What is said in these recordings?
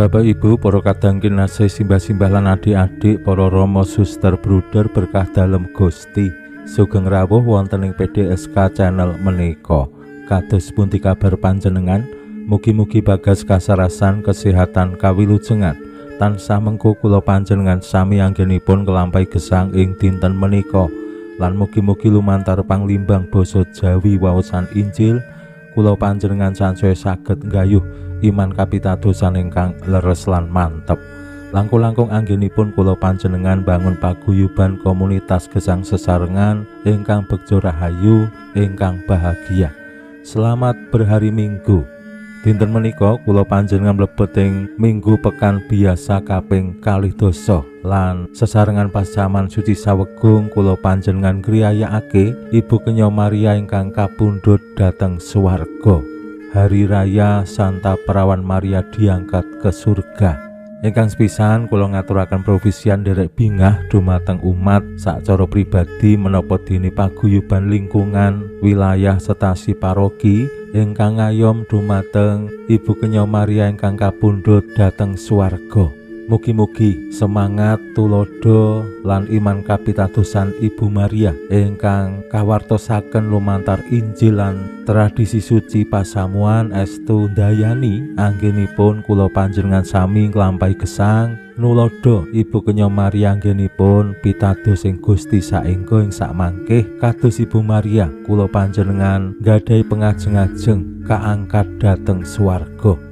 Bapak Ibu, para kadang kinasih simbah-simbah lan adik-adik, para rama suster bruder berkah dalem Gusti, sugeng rawuh wonten ing PDSK channel menika. Kados pundi kabar panjenengan? Mugi-mugi bagas kasarasan kesehatan kawilujengan tansah mengko kula panjenengan sami anggenipun nglampahi gesang ing dinten menika, lan mugi-mugi lumantar panglimbang basa Jawi waosan Injil kula panjenengan sansaya saged nggayuh iman kapitadosan ingkang leres lan mantep. Langkung-langkung anggenipun kula panjenengan bangun paguyuban komunitas gesang sesarengan ingkang bekja rahayu, ingkang bahagia. Selamat berhari Minggu. Dinten menika kula panjenengan mlebet ing Minggu Pekan Biasa kaping 2 lan sesarengan pasaman suci sawegung kula panjenengan griyayakake Ibu Kenya Maria ingkang kapundhut dhateng swarga. Hari Raya Santa Perawan Maria diangkat ke surga. Ingkang sepisan kula ngaturaken provisian derek bingah dumateng umat sacara pribadi menapa dene paguyuban lingkungan wilayah setasi paroki ingkang ngayom dumateng Ibu Kenya Maria ingkang kapundhut dhateng swarga. Mugi-mugi semangat tulodo lan iman kapitadosan Ibu Maria ingkang kawartosaken lumantar Injil lan tradisi suci pasamuan estu ndayani anggenipun kula panjenengan sami nglampahi gesang nulodo Ibu Kenya Maria anggenipun pitados ing Gusti saengga ing sakmangkih kados Ibu Maria kula panjenengan nggadahi pengajeng-ajeng kaangkat dhateng swarga.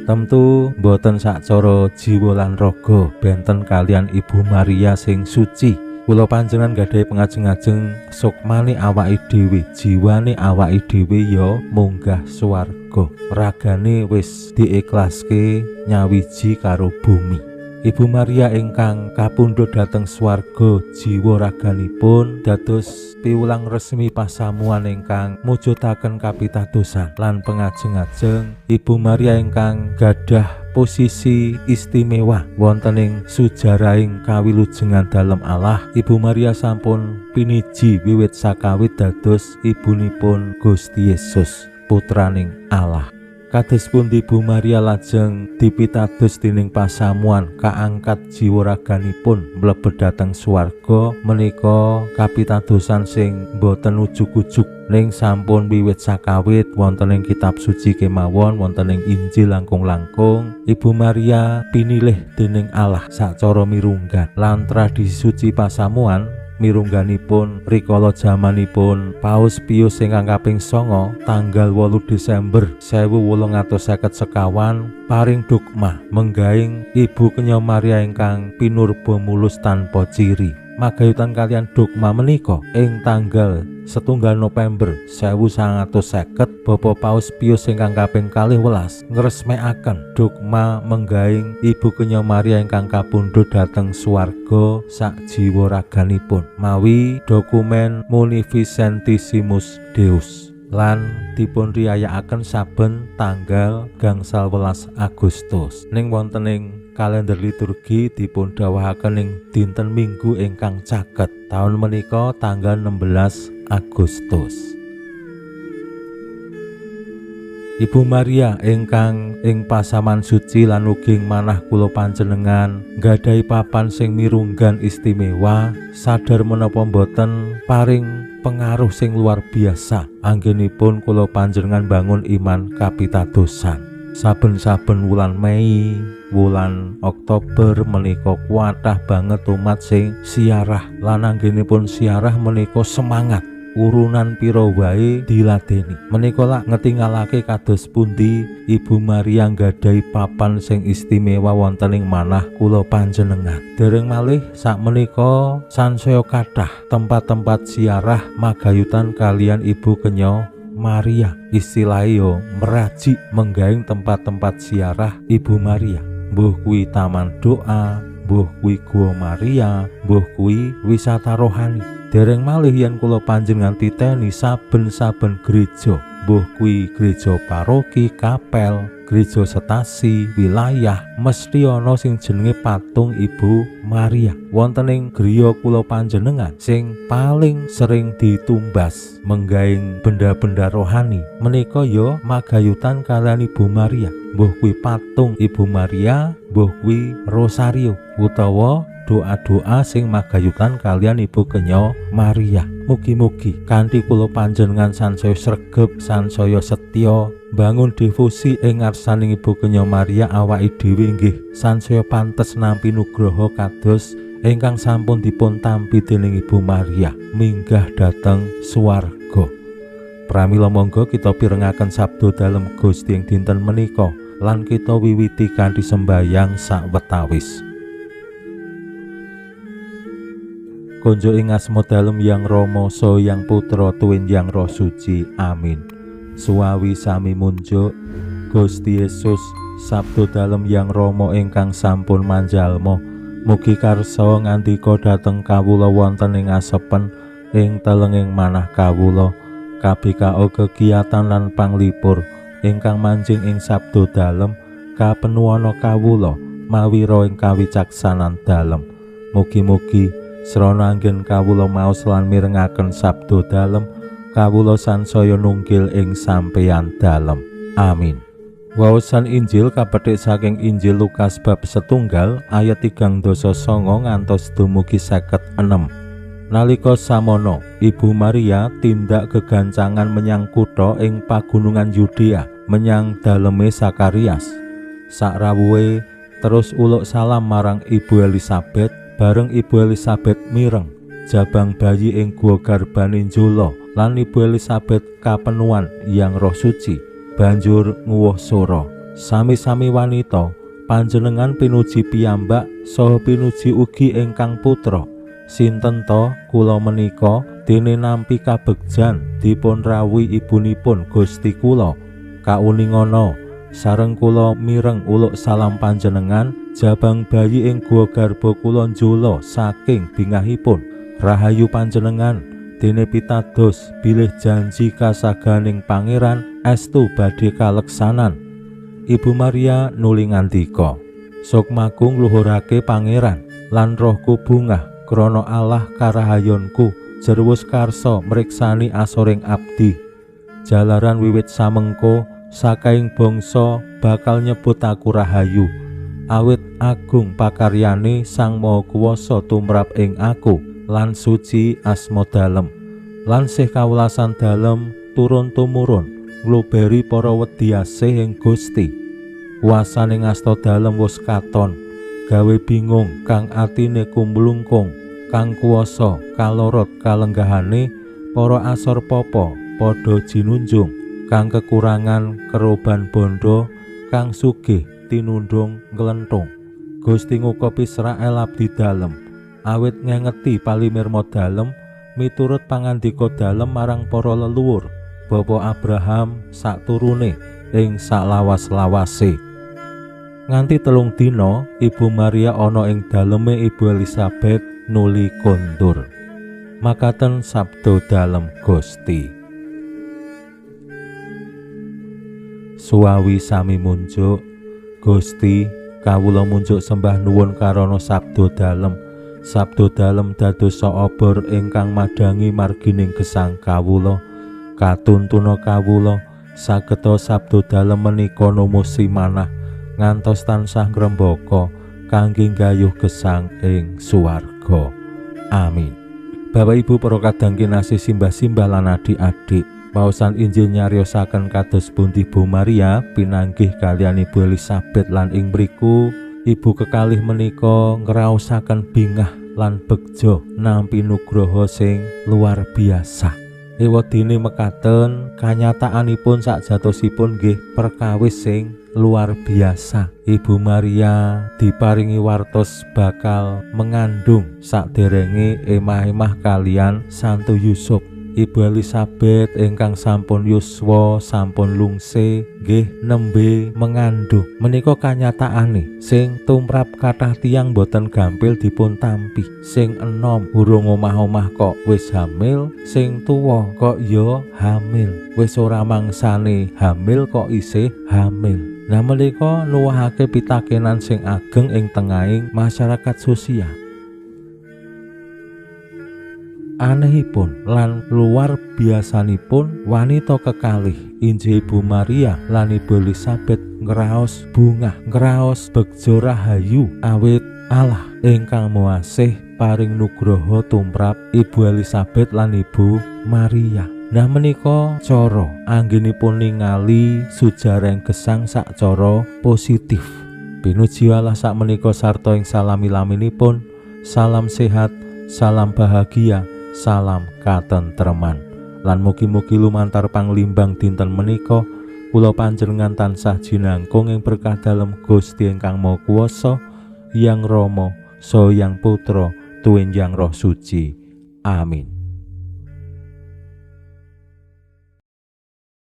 Tentu boten sacara jiwa lan raga benten kalian Ibu Maria sing suci. Kula panjenengan gadahi pengajeng-ajeng sukmane awake dhewe, jiwane awake dhewe ya munggah swarga. Ragane wis diikhlaske nyawiji karo bumi. Ibu Maria ingkang kapundhut dhateng swarga jiwa raganipun dados piwulang resmi pasamuan ingkang mujudaken kapitadosan lan pengajeng-ajeng Ibu Maria ingkang gadah posisi istimewa wonten ing sujarahing kawilujengan dalem Allah. Ibu Maria sampun piniji wiwit sakawit dados ibunipun Gusti Yesus putraning Allah. Kados pundi Ibu Maria lajeng dipitados dening pasamuan kaangkat jiwa raganipun mlebet dhateng swarga menika kapitadosan sing boten ujug-ujug ning sampun wiwit sakawit wonten ing kitab suci kemawon wonten ing Injil langkung-langkung Ibu Maria pinilih dening Allah sacara mirunggan lan tradisi suci pasamuan mirungganipun rikala jamanipun Paus Pius ingkang kaping 9 tanggal 8 Desember 1851 paring dogma menggaing Ibu Kenya Maria ingkang pinurba mulus tanpa ciri. Magayutan kalian dogma menika ing tanggal 1 November 1950 Bapak Paus Pius ingkang kaping 12 ngresmekaken dogma menggaing Ibu Kenya Maria ingkang kapundhut dhateng swarga sak jiwa raganipun mawi dokumen Munificentissimus Deus lan dipun riyayakaken saben tanggal gangsal 11 Agustus ning wonten ing kalender liturgi dipun dawuhaken ing dinten Minggu ingkang caket taun menika tanggal 16 Agustus. Ibu Maria ingkang ing pasaman suci lan ugi manah kula panjenengan nggadahi papan sing mirunggan istimewa sadar menapa boten paring pengaruh sing luar biasa anggenipun kula panjenengan bangun iman kapitadosan. Saben-saben wulan Mei, wulan Oktober menika kuatah banget umat sing siarah lan anggenipun siarah menika semangat urunan pira wae diladeni. Menika lak ngetingalake kados pundi Ibu Maria nggadahi papan sing istimewa wonten ing manah kula panjenengan. Dereng malih sakmenika sansaya kathah tempat-tempat siarah magayutan kalian Ibu Kenya Maria. Istilahé yo meraji menggaing tempat-tempat siarah Ibu Maria. mbuh kuwi taman doa, mbuh kuwi Gua Maria, mbuh kuwi wisata rohani. Dereng malih yen kula panjenengan titeni saben-saben gereja, mbuh kuwi gereja paroki, kapel, gereja setasi, wilayah, mesti ana sing jenenge patung Ibu Maria. Wonten ing griya kula panjenengan sing paling sering ditumbas menggaing benda-benda rohani menika ya magayutan kalian Ibu Maria. Mbuh kuwi patung Ibu Maria, mbuh kuwi rosario utawa doa-doa sing magayutan kalian Ibu Kenya Maria. Mugi-mugi kanthi kula panjenengan sansaya sregep, sansaya setya bangun devosi ing ngarsaning Ibu Kenya Maria, awake dhewe nggih sansaya pantes nampi nugraha kados ingkang sampun dipun tampi dening Ibu Maria minggah dhateng swarga. Pramila monggo kita pirengaken sabda dalem Gusti ing dinten menika lan kita wiwiti kanthi sembayang sawetawis. Konjo ing asma dalem Yang Rama saha Yang Putra tuwin Yang Roh Suci. Amin. Suwawi sami munjuk Gusti Yesus sabda dalem Yang Rama ingkang sampun manjalma, mugi karsa ngandika dhateng kawula wonten ing asepen ing telenging manah kawula, kabikao kegiatan lan panglipur ingkang manjing ing sabda dalem kapenuwana kawula mawi ro ing kawicaksanan dalem. Mugi-mugi srana anggen kawula maos lan mirengaken sabda dalem, kawula sansaya nunggil ing sampeyan dalem. Amin. Waosan Injil kapethik saking Injil Lukas bab 1 ayat 39 ngantos dumugi 56. Nalika samono Ibu Maria tindak gegancangan menyang kutha ing pagunungan Yudea, menyang daleme Sakarias. Sakrawuhe terus uluk salam marang Ibu Elisabet. Bareng Ibu Elisabet mireng, jabang bayi ing guwa garbane njula lan Ibu Elisabet kapenuan Yang Roh Suci. Banjur nguwuh sora, sami-sami wanita panjenengan pinuji piyambak saha pinuji ugi ingkang putra. Sinten to kula menika dene nampi kabegjan dipun rawuhi ibunipun Gusti kula. Kauningana sareng kula mireng uluk salam panjenengan, jabang bayi ing guwa garba kula njula saking bingahipun. Rahayu panjenengan dene pitados bilih janji kasaganing pangeran estu badhe kaleksanan. Ibu Maria nuli ngandika, sukmaku ngluhurake pangeran lan rohku bungah krana Allah karahayonku jerwus karsa mriksani asoring abdi. Jalaran wiwit samengko sakaing bangsa bakal nyebut aku rahayu, awit agung pakaryane Sang Maha Kuwasa tumrap ing aku, lan suci asma dalem. Lan sih kawelasan dalem turun tumurun ngluberi para wedhiasih ing Gusti. Kuwasaning asta dalem wis katon, gawe bingung kang atine kumlungkung, kang kuwasa kalorot kalenggahane para asor popo padha jinunjung, kang kekurangan keroban bondo, kang sugih tinundung nglenthung. Gusti ngukup Israel abdi dalem, awit ngengeti palimirma dalem miturut pangandika dalem marang para leluhur Bapa Abraham sakturune ing saklawas-lawase. Nganti 3 dina Ibu Maria ana ing daleme Ibu Elisabet nuli kondur. Makaten sabda dalem Gusti. Suwawi sami munjuk Gusti, kawula munjuk sembah nuwun karana sabda dalem. Sabda dalem dadosa obor ingkang madangi margining gesang kawula. Katuntuna kawula sageta sabda dalem menika numusi manah ngantos tansah ngrembaka kangge nggayuh gesang ing suwarga. Amin. Bapak Ibu para kadang kinasih simbah-simbah lan adik-adik, paosan Injil nyariosaken kados pundi Ibu Maria pinanggih kalian Ibu Elisabet lan ing mriku Ibu kekalih menika ngraosaken bingah lan begja nampi nugraha sing luar biasa. Ewadene mekaten kanyataanipun sakjatosipun nggih perkawis sing luar biasa. Ibu Maria diparingi wartos bakal mengandung sakderenge emah-emah kalian Santo Yusuf. Ibu Elizabeth ingkang sampun yuswa sampun lungse nggih nembe mengandung. Menika kanyataane sing tumrap kathah tiyang boten gampil dipun tampi. Sing enom urung omah-omah kok wis hamil, sing tuwa kok ya hamil, wis ora mangsane hamil kok isih hamil. Nah menika nuwuhake pitakenan sing ageng ing tengahing masyarakat sosial. Anehipun lan luar biasanipun wanita kekalih Injil Ibu Maria lan Ibu Elizabeth ngraos bungah, ngraos begja rahayu awit Allah ingkang muasih paring nugroho tumrap Ibu Elizabeth lan Ibu Maria. Nah menika cara anggenipun ningali sujarah gesang sak cara positif. Pinuji Allah sak menika sarta ing salami-laminipun. Salam sehat, salam bahagia, salam katentreman. Lan mugi-mugi lumantar panglimbang dinten menika kula panjenengan tansah jinangkung ing berkah dalem Gusti ingkang Maha Kuwasa, Hyang Rama saha Hyang Putra tuwin Hyang Roh Suci. Amin.